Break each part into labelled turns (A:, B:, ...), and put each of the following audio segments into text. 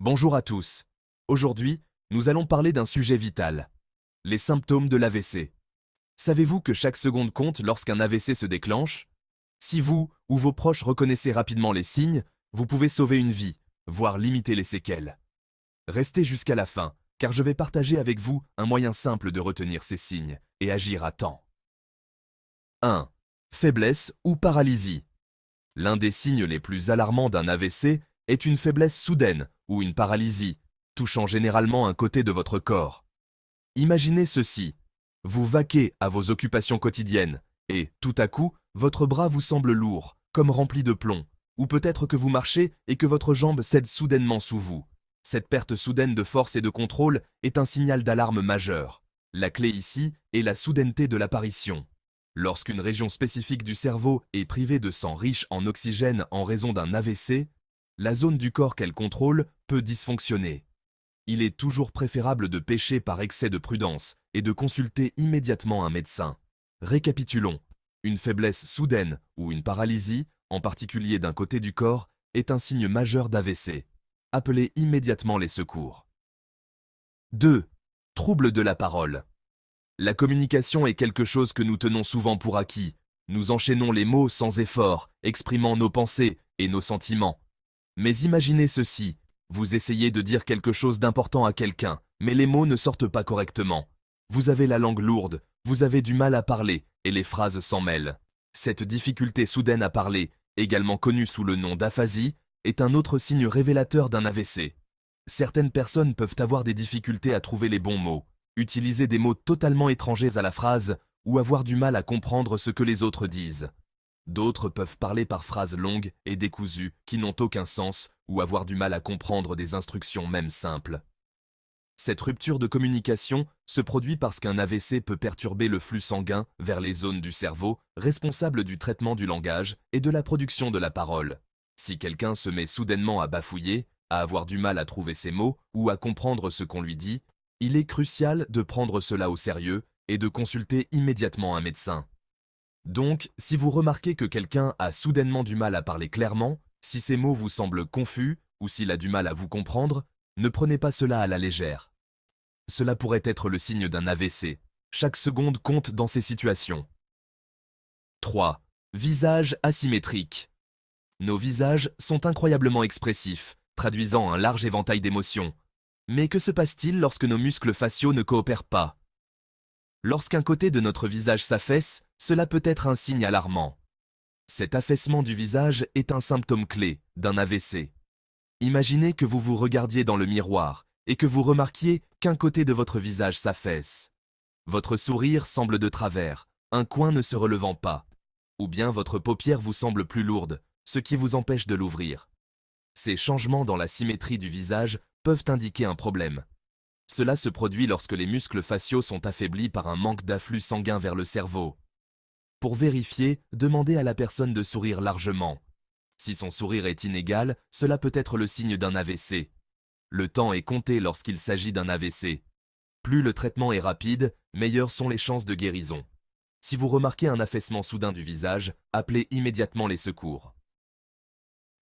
A: Bonjour à tous. Aujourd'hui, nous allons parler d'un sujet vital, les symptômes de l'AVC. Savez-vous que chaque seconde compte lorsqu'un AVC se déclenche? Si vous ou vos proches reconnaissez rapidement les signes, vous pouvez sauver une vie, voire limiter les séquelles. Restez jusqu'à la fin, car je vais partager avec vous un moyen simple de retenir ces signes et agir à temps. 1. Faiblesse ou paralysie. L'un des signes les plus alarmants d'un AVC est une faiblesse soudaine ou une paralysie, touchant généralement un côté de votre corps. Imaginez ceci. Vous vaquez à vos occupations quotidiennes et, tout à coup, votre bras vous semble lourd, comme rempli de plomb, ou peut-être que vous marchez et que votre jambe cède soudainement sous vous. Cette perte soudaine de force et de contrôle est un signal d'alarme majeur. La clé ici est la soudaineté de l'apparition. Lorsqu'une région spécifique du cerveau est privée de sang riche en oxygène en raison d'un AVC, la zone du corps qu'elle contrôle peut dysfonctionner. Il est toujours préférable de pécher par excès de prudence et de consulter immédiatement un médecin. Récapitulons. Une faiblesse soudaine ou une paralysie, en particulier d'un côté du corps, est un signe majeur d'AVC. Appelez immédiatement les secours. 2. Troubles de la parole. La communication est quelque chose que nous tenons souvent pour acquis. Nous enchaînons les mots sans effort, exprimant nos pensées et nos sentiments. Mais imaginez ceci, vous essayez de dire quelque chose d'important à quelqu'un, mais les mots ne sortent pas correctement. Vous avez la langue lourde, vous avez du mal à parler, et les phrases s'en mêlent. Cette difficulté soudaine à parler, également connue sous le nom d'aphasie, est un autre signe révélateur d'un AVC. Certaines personnes peuvent avoir des difficultés à trouver les bons mots, utiliser des mots totalement étrangers à la phrase, ou avoir du mal à comprendre ce que les autres disent. D'autres peuvent parler par phrases longues et décousues qui n'ont aucun sens ou avoir du mal à comprendre des instructions même simples. Cette rupture de communication se produit parce qu'un AVC peut perturber le flux sanguin vers les zones du cerveau responsables du traitement du langage et de la production de la parole. Si quelqu'un se met soudainement à bafouiller, à avoir du mal à trouver ses mots ou à comprendre ce qu'on lui dit, il est crucial de prendre cela au sérieux et de consulter immédiatement un médecin. Donc, si vous remarquez que quelqu'un a soudainement du mal à parler clairement, si ses mots vous semblent confus ou s'il a du mal à vous comprendre, ne prenez pas cela à la légère. Cela pourrait être le signe d'un AVC. Chaque seconde compte dans ces situations. 3. Visage asymétrique. Nos visages sont incroyablement expressifs, traduisant un large éventail d'émotions. Mais que se passe-t-il lorsque nos muscles faciaux ne coopèrent pas? Lorsqu'un côté de notre visage s'affaisse, cela peut être un signe alarmant. Cet affaissement du visage est un symptôme clé d'un AVC. Imaginez que vous vous regardiez dans le miroir et que vous remarquiez qu'un côté de votre visage s'affaisse. Votre sourire semble de travers, un coin ne se relevant pas. Ou bien votre paupière vous semble plus lourde, ce qui vous empêche de l'ouvrir. Ces changements dans la symétrie du visage peuvent indiquer un problème. Cela se produit lorsque les muscles faciaux sont affaiblis par un manque d'afflux sanguin vers le cerveau. Pour vérifier, demandez à la personne de sourire largement. Si son sourire est inégal, cela peut être le signe d'un AVC. Le temps est compté lorsqu'il s'agit d'un AVC. Plus le traitement est rapide, meilleures sont les chances de guérison. Si vous remarquez un affaissement soudain du visage, appelez immédiatement les secours.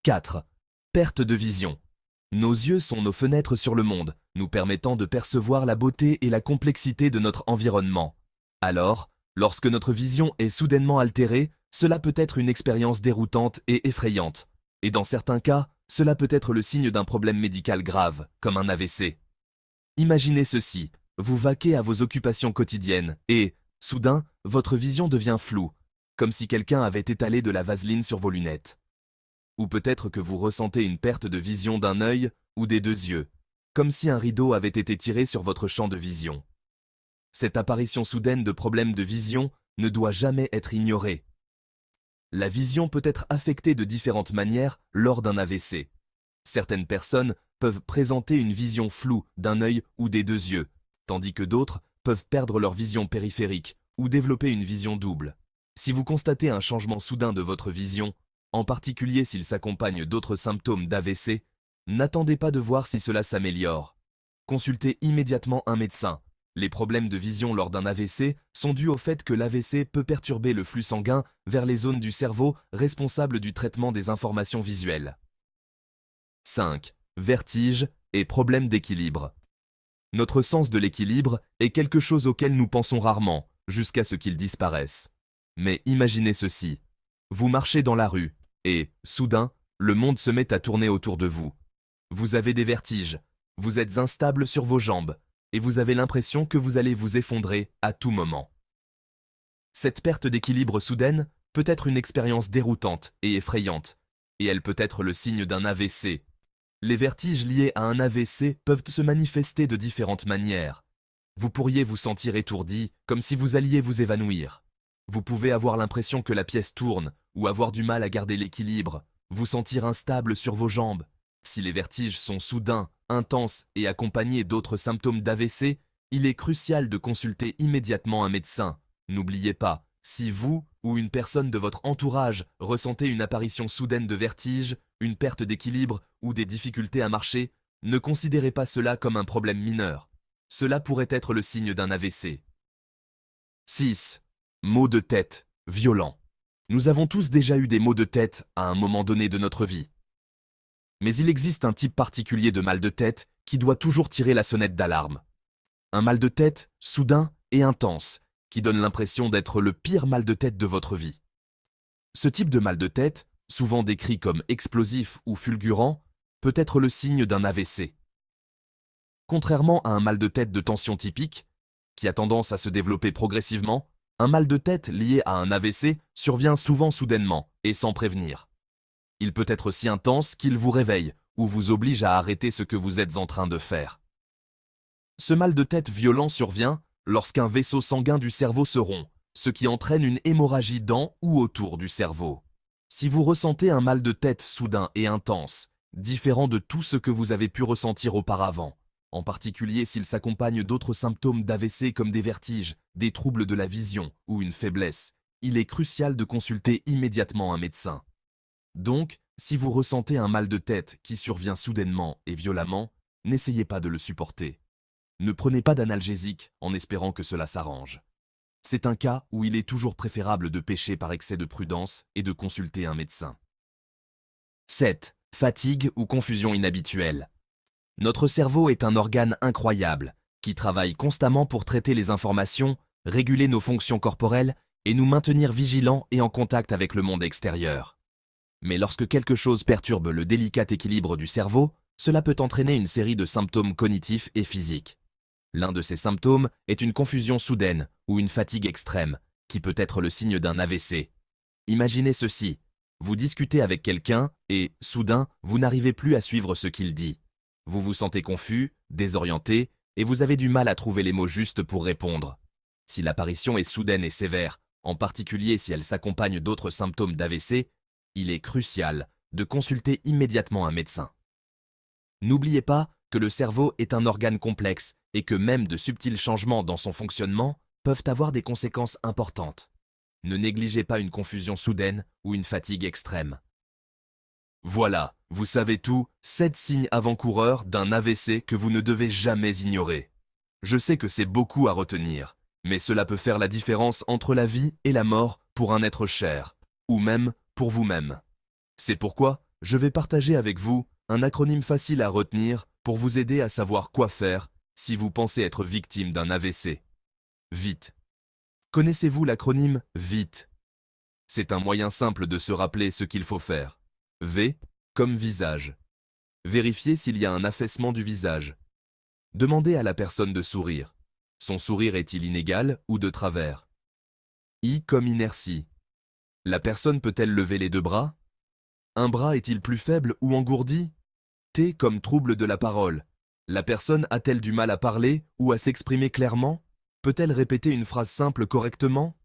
A: 4. Perte de vision. Nos yeux sont nos fenêtres sur le monde, nous permettant de percevoir la beauté et la complexité de notre environnement. Alors, lorsque notre vision est soudainement altérée, cela peut être une expérience déroutante et effrayante. Et dans certains cas, cela peut être le signe d'un problème médical grave, comme un AVC. Imaginez ceci, vous vaquez à vos occupations quotidiennes et, soudain, votre vision devient floue, comme si quelqu'un avait étalé de la vaseline sur vos lunettes. Ou peut-être que vous ressentez une perte de vision d'un œil ou des deux yeux, comme si un rideau avait été tiré sur votre champ de vision. Cette apparition soudaine de problèmes de vision ne doit jamais être ignorée. La vision peut être affectée de différentes manières lors d'un AVC. Certaines personnes peuvent présenter une vision floue d'un œil ou des deux yeux, tandis que d'autres peuvent perdre leur vision périphérique ou développer une vision double. Si vous constatez un changement soudain de votre vision, en particulier s'il s'accompagne d'autres symptômes d'AVC, n'attendez pas de voir si cela s'améliore. Consultez immédiatement un médecin. Les problèmes de vision lors d'un AVC sont dus au fait que l'AVC peut perturber le flux sanguin vers les zones du cerveau responsables du traitement des informations visuelles. 5. Vertige, et problème d'équilibre. Notre sens de l'équilibre est quelque chose auquel nous pensons rarement, jusqu'à ce qu'il disparaisse. Mais imaginez ceci. Vous marchez dans la rue, et, soudain, le monde se met à tourner autour de vous. Vous avez des vertiges, vous êtes instable sur vos jambes, et vous avez l'impression que vous allez vous effondrer à tout moment. Cette perte d'équilibre soudaine peut être une expérience déroutante et effrayante, et elle peut être le signe d'un AVC. Les vertiges liés à un AVC peuvent se manifester de différentes manières. Vous pourriez vous sentir étourdi, comme si vous alliez vous évanouir. Vous pouvez avoir l'impression que la pièce tourne, ou avoir du mal à garder l'équilibre, vous sentir instable sur vos jambes. Si les vertiges sont soudains, intenses et accompagnés d'autres symptômes d'AVC, il est crucial de consulter immédiatement un médecin. N'oubliez pas, si vous ou une personne de votre entourage ressentez une apparition soudaine de vertige, une perte d'équilibre ou des difficultés à marcher, ne considérez pas cela comme un problème mineur. Cela pourrait être le signe d'un AVC. 6. Maux de tête, violents. Nous avons tous déjà eu des maux de tête à un moment donné de notre vie. Mais il existe un type particulier de mal de tête qui doit toujours tirer la sonnette d'alarme. Un mal de tête soudain et intense, qui donne l'impression d'être le pire mal de tête de votre vie. Ce type de mal de tête, souvent décrit comme explosif ou fulgurant, peut être le signe d'un AVC. Contrairement à un mal de tête de tension typique, qui a tendance à se développer progressivement, un mal de tête lié à un AVC survient souvent soudainement et sans prévenir. Il peut être si intense qu'il vous réveille ou vous oblige à arrêter ce que vous êtes en train de faire. Ce mal de tête violent survient lorsqu'un vaisseau sanguin du cerveau se rompt, ce qui entraîne une hémorragie dans ou autour du cerveau. Si vous ressentez un mal de tête soudain et intense, différent de tout ce que vous avez pu ressentir auparavant, en particulier s'il s'accompagne d'autres symptômes d'AVC comme des vertiges, des troubles de la vision ou une faiblesse, il est crucial de consulter immédiatement un médecin. Donc, si vous ressentez un mal de tête qui survient soudainement et violemment, n'essayez pas de le supporter. Ne prenez pas d'analgésique en espérant que cela s'arrange. C'est un cas où il est toujours préférable de pécher par excès de prudence et de consulter un médecin. 7. Fatigue ou confusion inhabituelle. Notre cerveau est un organe incroyable qui travaille constamment pour traiter les informations, réguler nos fonctions corporelles et nous maintenir vigilants et en contact avec le monde extérieur. Mais lorsque quelque chose perturbe le délicat équilibre du cerveau, cela peut entraîner une série de symptômes cognitifs et physiques. L'un de ces symptômes est une confusion soudaine ou une fatigue extrême, qui peut être le signe d'un AVC. Imaginez ceci, vous discutez avec quelqu'un et, soudain, vous n'arrivez plus à suivre ce qu'il dit. Vous vous sentez confus, désorienté, et vous avez du mal à trouver les mots justes pour répondre. Si l'apparition est soudaine et sévère, en particulier si elle s'accompagne d'autres symptômes d'AVC, il est crucial de consulter immédiatement un médecin. N'oubliez pas que le cerveau est un organe complexe et que même de subtils changements dans son fonctionnement peuvent avoir des conséquences importantes. Ne négligez pas une confusion soudaine ou une fatigue extrême. Voilà, vous savez tout, 7 signes avant-coureurs d'un AVC que vous ne devez jamais ignorer. Je sais que c'est beaucoup à retenir, mais cela peut faire la différence entre la vie et la mort pour un être cher, ou même pour vous-même. C'est pourquoi je vais partager avec vous un acronyme facile à retenir pour vous aider à savoir quoi faire si vous pensez être victime d'un AVC. VITE. Connaissez-vous l'acronyme VITE? C'est un moyen simple de se rappeler ce qu'il faut faire. V comme visage. Vérifiez s'il y a un affaissement du visage. Demandez à la personne de sourire. Son sourire est-il inégal ou de travers? I comme inertie. La personne peut-elle lever les 2 bras? Un bras est-il plus faible ou engourdi? T comme trouble de la parole. La personne a-t-elle du mal à parler ou à s'exprimer clairement? Peut-elle répéter une phrase simple correctement?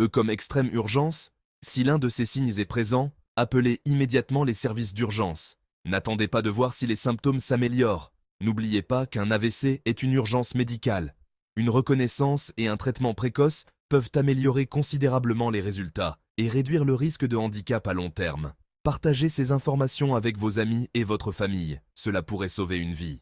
A: E comme extrême urgence. Si l'un de ces signes est présent, appelez immédiatement les services d'urgence. N'attendez pas de voir si les symptômes s'améliorent. N'oubliez pas qu'un AVC est une urgence médicale. Une reconnaissance et un traitement précoce peuvent améliorer considérablement les résultats et réduire le risque de handicap à long terme. Partagez ces informations avec vos amis et votre famille, cela pourrait sauver une vie.